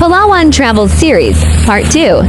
Palawan Travel Series, Part 2.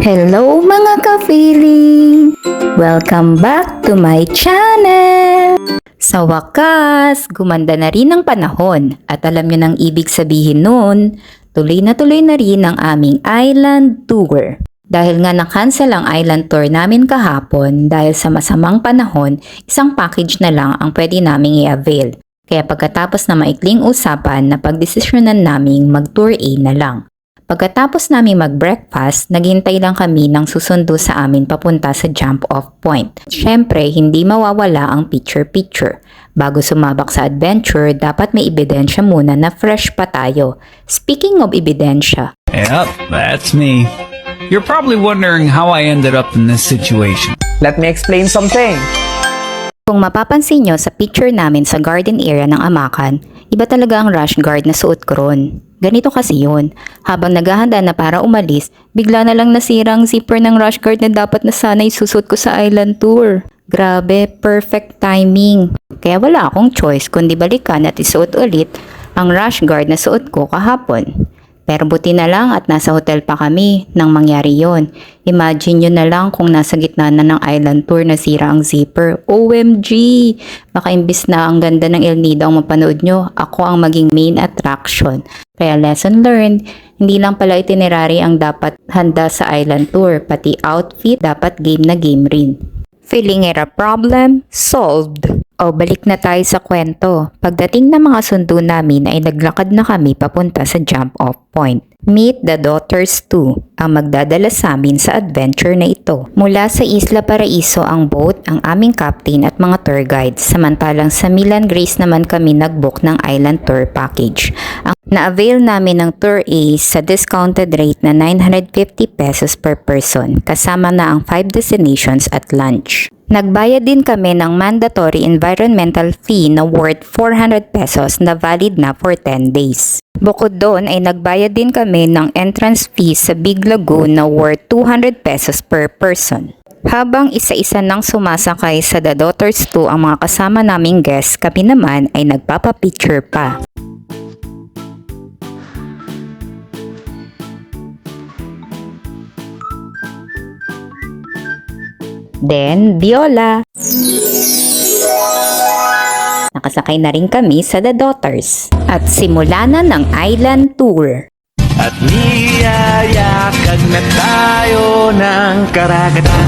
Hello mga ka-feeling! Welcome back to my channel! Sa wakas, gumanda na rin ang panahon at alam nyo nang ibig sabihin nun, tuloy na rin ang aming island tour. Dahil nga na-cancel ang island tour namin kahapon dahil sa masamang panahon, isang package na lang ang pwede naming i-avail. Kaya pagkatapos na maikling usapan, napagdesisyonan naming mag-tour A na lang. Pagkatapos namin mag-breakfast, naghintay lang kami ng susundo sa amin papunta sa jump-off point. Siyempre, hindi mawawala ang picture-picture. Bago sumabak sa adventure, dapat may ebidensya muna na fresh pa tayo. Speaking of ebidensya, Yep, that's me. You're probably wondering how I ended up in this situation. Let me explain something. kung mapapansin nyo sa picture namin sa garden area ng Amakan, iba talaga ang rash guard na suot ko ron. Ganito kasi yun, habang naghahanda na para umalis, bigla na lang nasirang zipper ng rash guard na dapat na sana isusot ko sa island tour. Grabe, perfect timing. Kaya wala akong choice kundi balikan at isuot ulit ang rash guard na suot ko kahapon. Pero buti na lang at nasa hotel pa kami nang mangyari yon. Imagine nyo na lang kung nasa gitna na ng island tour nasira ang zipper. OMG! Baka imbis na ang ganda ng El Nido ang mapanood nyo, ako ang maging main attraction. Kaya lesson learned, hindi lang pala itinerary ang dapat handa sa island tour, pati outfit dapat game na game rin. Feeling it a problem? Solved! O balik na tayo sa kwento. Pagdating ng mga sundo namin ay naglakad na kami papunta sa jump-off point. Meet the Daughters 2 ang magdadala sa amin sa adventure na ito. Mula sa Isla Paraiso ang boat, ang aming captain at mga tour guides. Samantalang sa Milan Grace naman kami nagbook ng island tour package. Ang na-avail namin ng tour A sa discounted rate na 950 pesos per person kasama na ang 5 destinations at lunch. Nagbayad din kami ng mandatory environmental fee na worth 400 pesos na valid na for 10 days. Bukod doon ay nagbayad din kami ng entrance fee sa Big Lagoon na worth 200 pesos per person. Habang isa-isa nang sumasakay sa The Daughters 2 ang mga kasama naming guests, kami naman ay nagpapapicture pa. Then, Viola. Nakasakay na rin kami sa The Daughters. At simula na ng island tour. At niyayakag na tayo ng karagatan.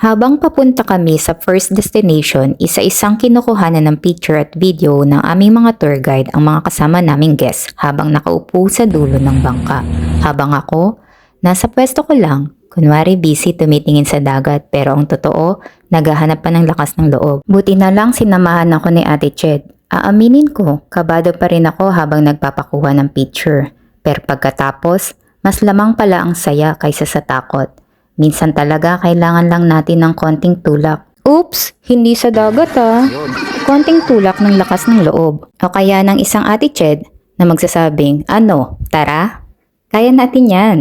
Habang papunta kami sa first destination, isa-isang kinukuhanan ng picture at video ng aming mga tour guide ang mga kasama naming guests habang nakaupo sa dulo ng bangka. Habang ako, nasa pwesto ko lang, kunwari busy tumitingin sa dagat pero ang totoo, naghahanap pa ng lakas ng loob. Buti na lang sinamahan ako ni Ate Ched. Aaminin ko, kabado pa rin ako habang nagpapakuha ng picture. Pero pagkatapos, mas lamang pala ang saya kaysa sa takot. Minsan talaga kailangan lang natin ng konting tulak. Oops! Hindi sa dagat Konting tulak ng lakas ng loob. O kaya ng isang Ate Ched na magsasabing, ano, tara? Kaya natin yan.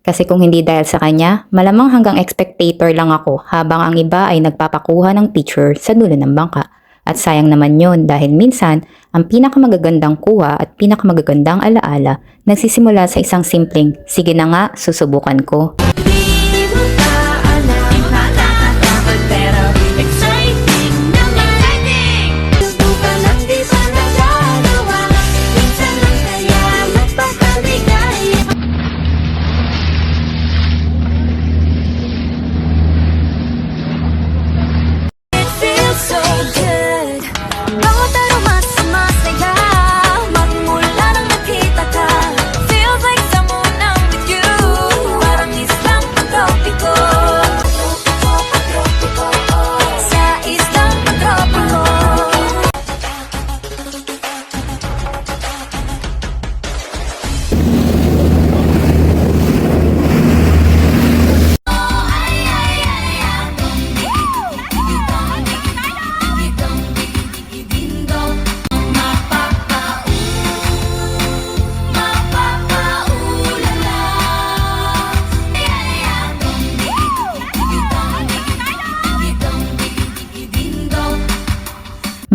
Kasi kung hindi dahil sa kanya, malamang hanggang spectator lang ako habang ang iba ay nagpapakuha ng picture sa dulo ng bangka. At sayang naman yun dahil minsan, ang pinakamagagandang kuha at pinakamagagandang alaala nagsisimula sa isang simpleng, sige na nga, susubukan ko.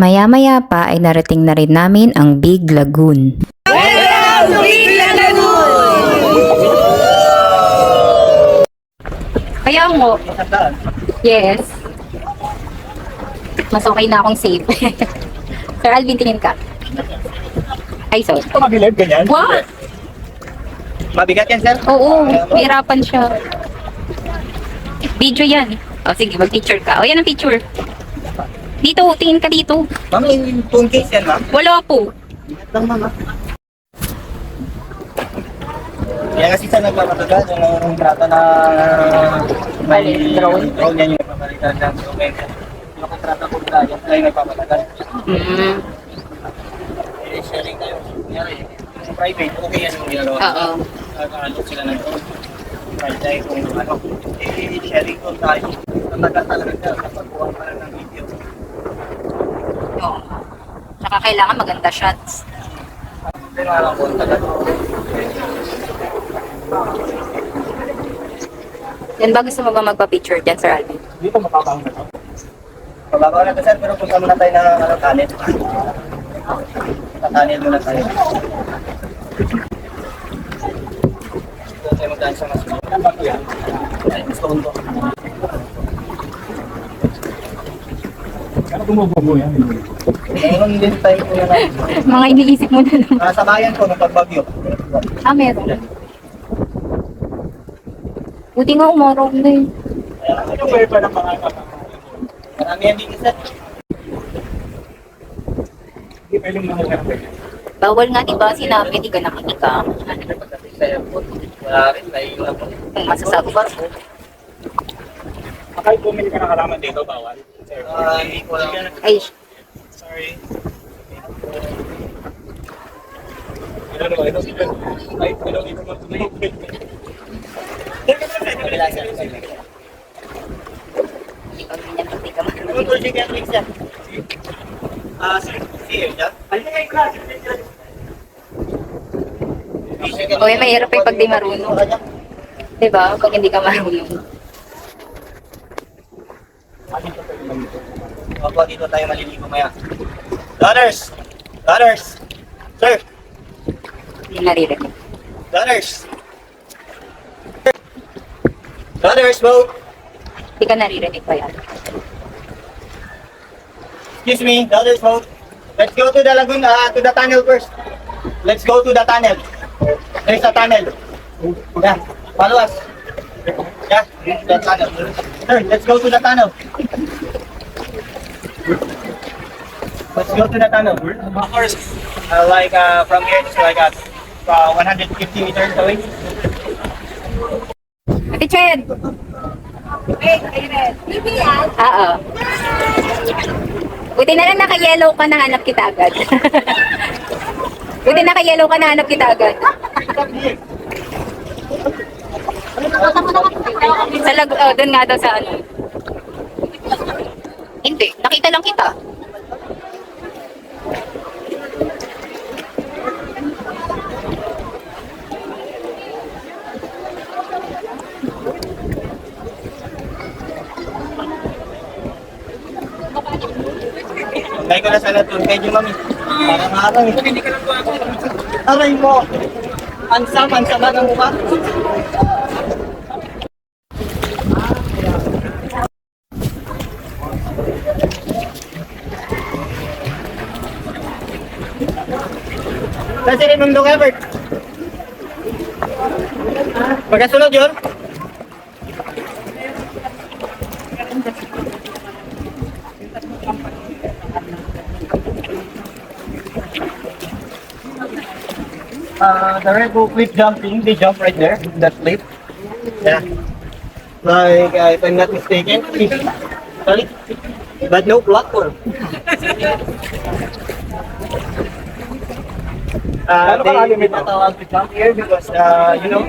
Maya-maya pa ay narating na rin namin ang Big Lagoon. Kaya mo. Yes. Mas okay na akong safe. Sir Alvin, tingin ka. Ay, so. Ito mabilib, ganyan. What? Mabigat yan, sir. Oo, mahirapan siya. Video yan. O, sige, mag-picture ka. O, yan ang picture. Dito, tingin ka dito. Ma'am, yung phone case yan, ma'am. Wala po. Lang, ma'am. Kaya kasi sa nagpapatagal, yung kontrata na may drone yan yung nagpapalitan ng dokumento. Yung kontrata ko na yan, ay nagpapatagal. Mm. Eh, sharing tayo. Kunyari, yung private, okay yan yung ginagawa. Oo. Ano sila ng drone. Private kung ano. Eh, sharing ko tayo. Natagal talaga siya kapag buwan pa lang ng video. Oo. Tsaka kailangan maganda shots. Pero alam ko, tagal. Yan ba gusto mo ba magpa-picture dyan, Sir Alvin? Dito mapapang na to. Mababaw na to, sir, pero punta muna tayo ng tunnel. Tunnel muna tayo. Dito tayo magdaan sa mas. Ano ba yan? Ay, gusto ko ito. Kaya tumububo yan. Ngayon din tayo po yan. Mga iniisip mo na lang. Sa bayan ko, nung pagbagyo. Ah, meron. Buti nga umaraw na eh. Ano ba yung parang mga marami yan dito, sir. Hindi pwedeng mamuha. Bawal nga, di ba? Sinabi, di ka nakinika. Pagdating sa airport, wala rin, naiiwan ako. Kung masasabi ba? Kahit bumili ka ng halaman dito, bawal. Sir. Hindi ko lang. Ay, Sorry. I don't know, I don't even want to make it. Wala siya. hindi ka ganyan, hindi ka Ano marunong. to si Netflix yan? Si Erja? Uy, mahirap eh pag di marunong. Di ba? Pag hindi ka marunong. Opo, dito tayo maliligo maya. Daughters! Daughters! Sir! Hindi naririnig. Daughters! Daughters, boat! Hindi ka naririnig pa yan. Excuse me, daughters, boat. Let's go to the lagoon, to the tunnel first. Let's go to the tunnel. There's a tunnel. Yeah, follow us. Yeah, the tunnel. Sir, let's go to the tunnel. Let's go to the tunnel. Like from here, it's like 150 meters away. Ate Ched! Oo. Buti na lang naka-yellow ka, nahanap kita agad. Buti naka-yellow ka, nahanap kita agad. Sa doon nga daw sa ano. Hindi, nakita lang kita. Kaya ko na sana ito. Medyo mami. Parang harang eh. Hindi ka lang po ako. Aray mo. Ansam ang mukha. Kasi rin mong Ebert. Pagkasunod yun. The Red Bull cliff jumping, they jump right there, that cliff. Yeah. Like, if I'm not mistaken, sorry, but no platform. They not allowed to jump here because, you know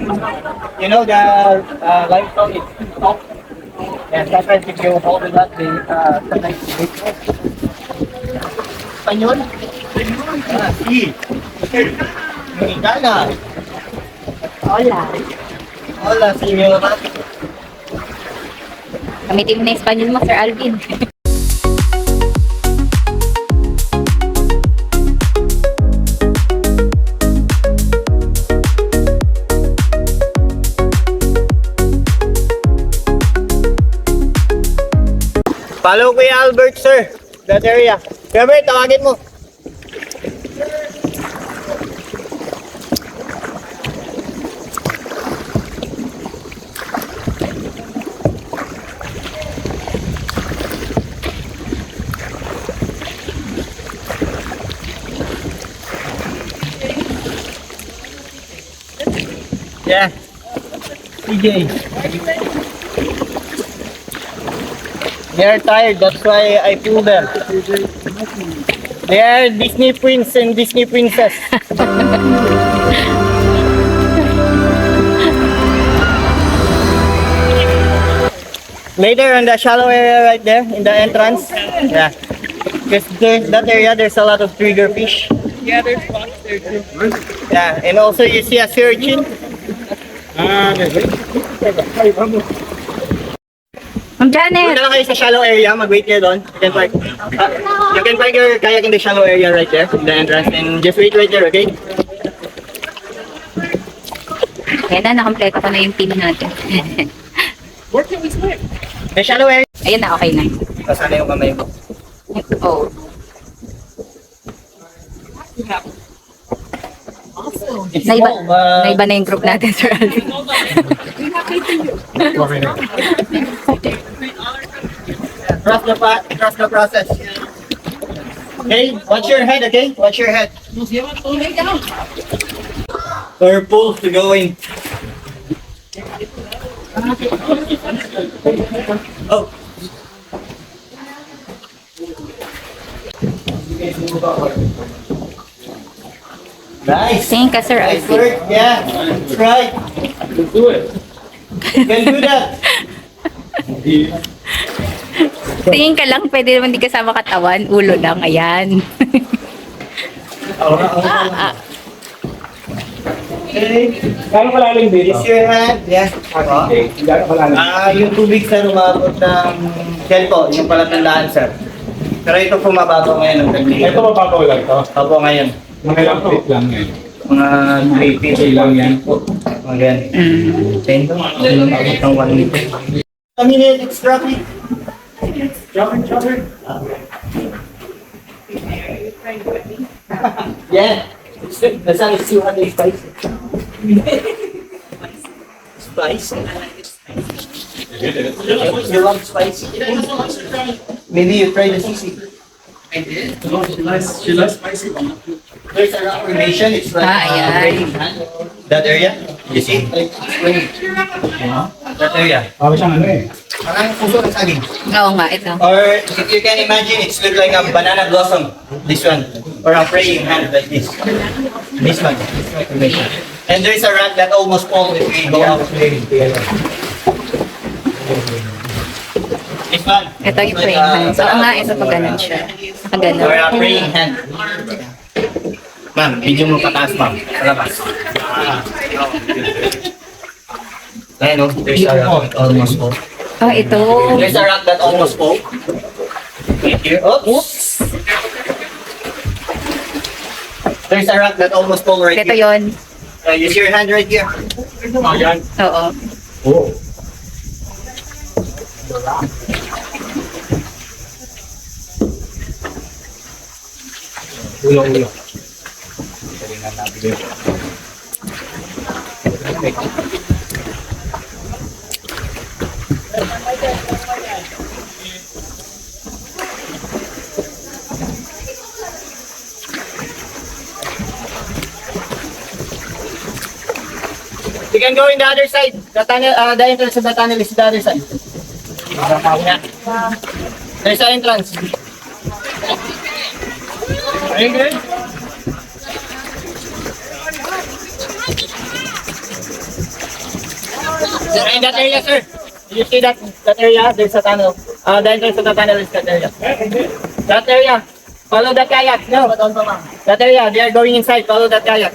the limestone is soft. And sometimes if you hold it up, they sometimes break. Espanyol? Si. Mexicana. Hola. Hola, señora. Gamitin mo na yung Espanyol mo, Sir Alvin. Follow Kuya Albert, sir. That area. Robert, tawagin mo. Yeah. CJ. They are tired, that's why I pull them. They are Disney prince and Disney princess. Later on the shallow area right there in the entrance. Yeah. Because that area there's a lot of trigger fish. Yeah, there's spots there too. Yeah, and also you see a sea urchin. Ma'am Janet! Punta lang kayo sa shallow area, mag-wait kayo doon. You can park your kayak in the shallow area right there, in the entrance, and just wait right there, okay? Ayan na, nakompleto ko na yung team natin. Where can we swim? The shallow area. Ayan na, okay na. Kasana yung kamay mo. Oh. It's Naiba, small, but- naiba na yung group natin, Sir Alvin. Trust the process. Okay, watch your head, okay? Watch your head. Purple to going. Oh. Nice. Tingin ka, Sir Nice Alvin. work. Yeah, that's right. Let's do it. You can do that. Tingin ka lang, pwede naman di kasama katawan. Ulo lang, ayan. Okay. Gano'ng kalalim dito? Raise your hand. Yeah. Okay. Gano'ng kalalim? Yung tubig sir, umabot ng kelpo, yung palatandaan sir. Pero ito pumabato ngayon ng tagli. Ito mapapaw lang to. Opo ngayon. Mga ilang feet lang yan. Mga 3 feet. Okay lang yan. Mga ganyan. 10. Umabot ng 1 meter. A minute, it's traffic. Jumper. Yeah. The sun is 200 spicy. Spicy? You love spicy? Maybe you try the sisig. No, she likes spicy. There's a rock formation. It's like Ayan. that area. You see? Like swing. That area. Parang siyang ano eh. Parang puso ng saging. Oo nga, ito. Or if you can imagine, it's look like a banana blossom. This one. Or a praying hand like this. This one. This rock formation. And there's a rock that almost falls if we go out. This one. Ito yung praying hands. Oo nga, ito pag ganun siya. Nakaganon. Or a praying hand. Ma'am, medyo mo pataas, ma'am. Sa labas. Ayan o, there's a rock that almost fall. Ah, ito. There's a rock that almost fall. Right here. Oops! There's a rock that almost fall right Ito here. yon. Use your hand right here. Oh, yan. Oo. Oh. Ulo. Tingnan natin. You can go in the other side. The tunnel, the entrance of the tunnel is the other side. Yeah. There's an entrance. Are you good? In that area, sir. You see that area? There's a tunnel. The entrance of the tunnel is that area. That area. Follow that kayak. No. That area. They are going inside. Follow that kayak.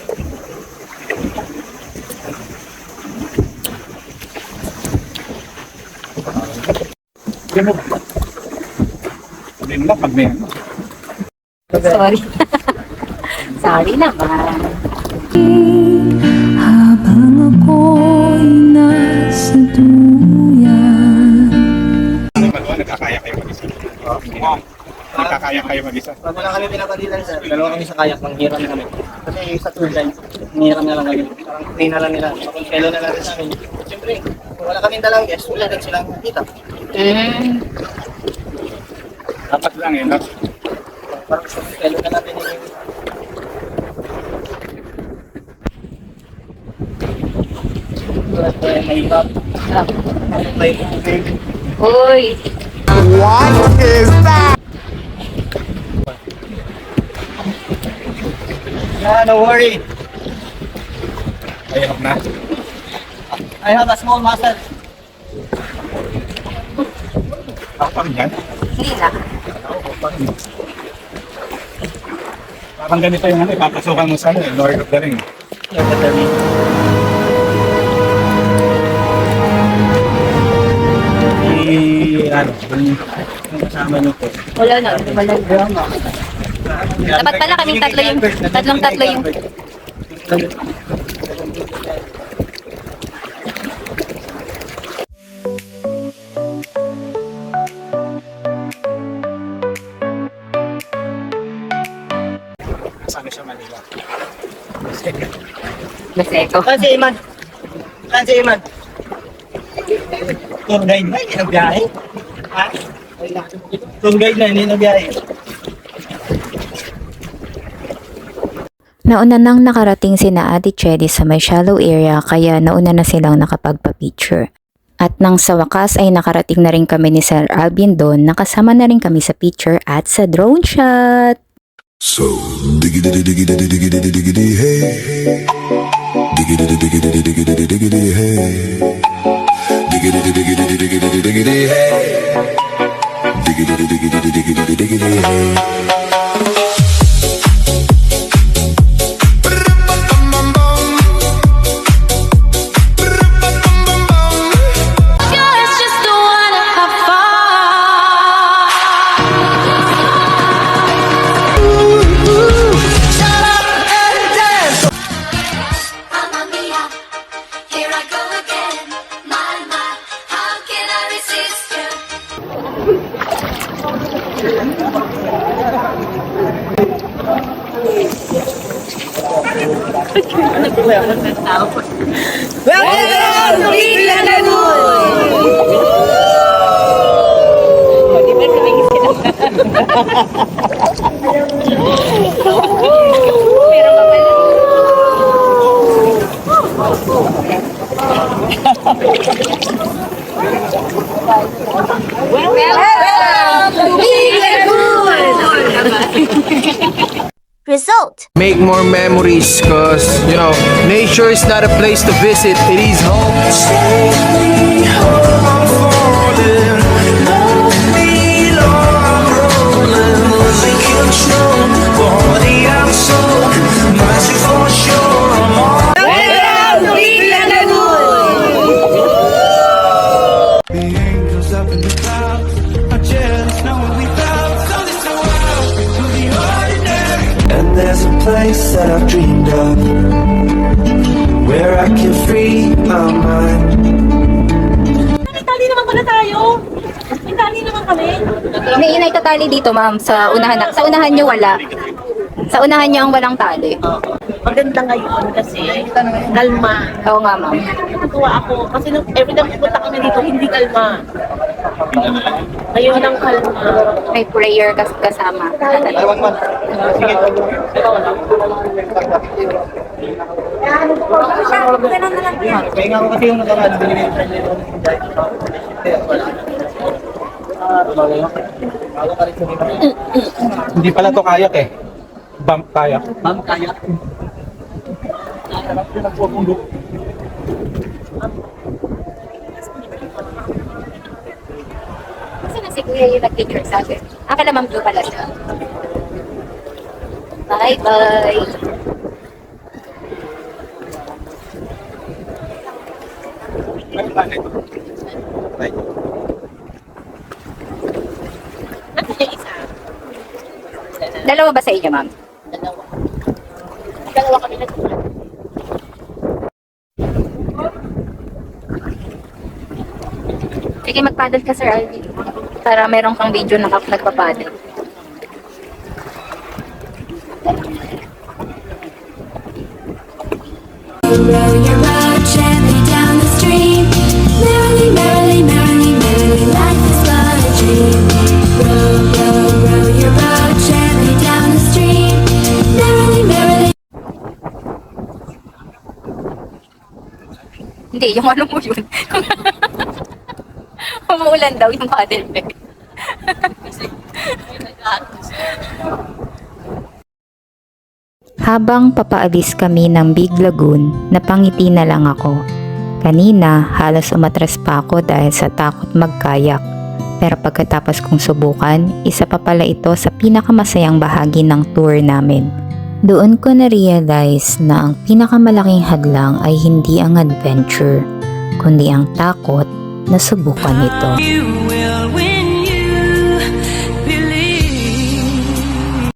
Hindi mo lang pag may ano. Sorry. Sorry naman. Habang ako'y nasa duyan. Nakakaya kayo mag-isip. Nakakaya kayo mag-isa. Pag wala kami pinapalitan, sir, dalawa kami sa kayak, manghiram na kami. Kasi sa tour guide, manghiram na lang kami. Parang play na lang nila. Kung kailan na lang rin sa amin. Siyempre, kung wala kaming dalang guest, wala rin silang kita. Dapat lang yun. No? Parang kailan na natin yung... Mahirap. May tubig. Uy! Yeah, no worry. Ayok na. I have a small muscle. Ako pa rin yan. Hindi na. Parang ganito yung ano, ipapasukan mo sa ano, Lord of the Ring. Look at the ring. Ano, yung kasama niyo po. Wala na. Walang drama. Dapat pala kaming tatlo yung... Tatlong-tatlo yung... Saan siya Manila? Maseko. Saan si Iman? Saan si Iman? Tour guide na, hindi nagbiyahe. Ha? Tour guide na, hindi nagbiyahe. Nauna nang nakarating sina Ate Chedi sa may shallow area kaya nauna na silang nakapagpa-picture. At nang sa wakas ay nakarating na rin kami ni Sir Alvin doon, nakasama na rin kami sa picture at sa drone shot. So diggity diggity diggity diggity hey, diggity diggity diggity diggity hey, diggity diggity diggity diggity hey, diggity diggity diggity diggity hey. Mamma mia, here I go again. My, how can I resist you? Result. Make more memories because, you know, nature is not a place to visit, it is home. The angels up in the clouds are jealous knowing we felt something so wild to the ordinary. And there's a place that I've dreamed of where I can free my mind. Tali naman pala tayo. May tali naman kami. May inay tatali dito ma'am, sa unahan, sa unahan nyo wala. Sa unahan nyo ang walang tali. Maganda ngayon kasi kalma. Oo nga ma'am. Natutuwa ako kasi every time pupunta kami dito, hindi kalma. Ngayon ang kalma. May prayer kasama. Dalawang man. Sige. Pahinga ko kasi yung nakaraan. Hindi pala to kayak eh. Bump kayak. Ma'am, kaya. Kasi na si Kuya yung nag-picture sa akin. Akala ma'am blue pala siya. Bye-bye. Ano yung isa? Dalawa ba sa inyo ma'am? Dalawa kami nagpunta. Sige, mag-paddle ka Sir Alvin. Para meron kang video na nagpapadel. Row your boat gently down the stream. Merrily, merrily, merrily, merrily, life is but a dream. Row, row, row your boat gently down the stream. Merrily, merrily. Hindi, yung ano mo yun. Umuulan daw yung paddle bag. Habang papaalis kami ng Big Lagoon, napangiti na lang ako. Kanina, halos umatras pa ako dahil sa takot magkayak. Pero pagkatapos kong subukan, isa pa pala ito sa pinakamasayang bahagi ng tour namin. Doon ko na-realize na ang pinakamalaking hadlang ay hindi ang adventure, kundi ang takot na subukan ito. You will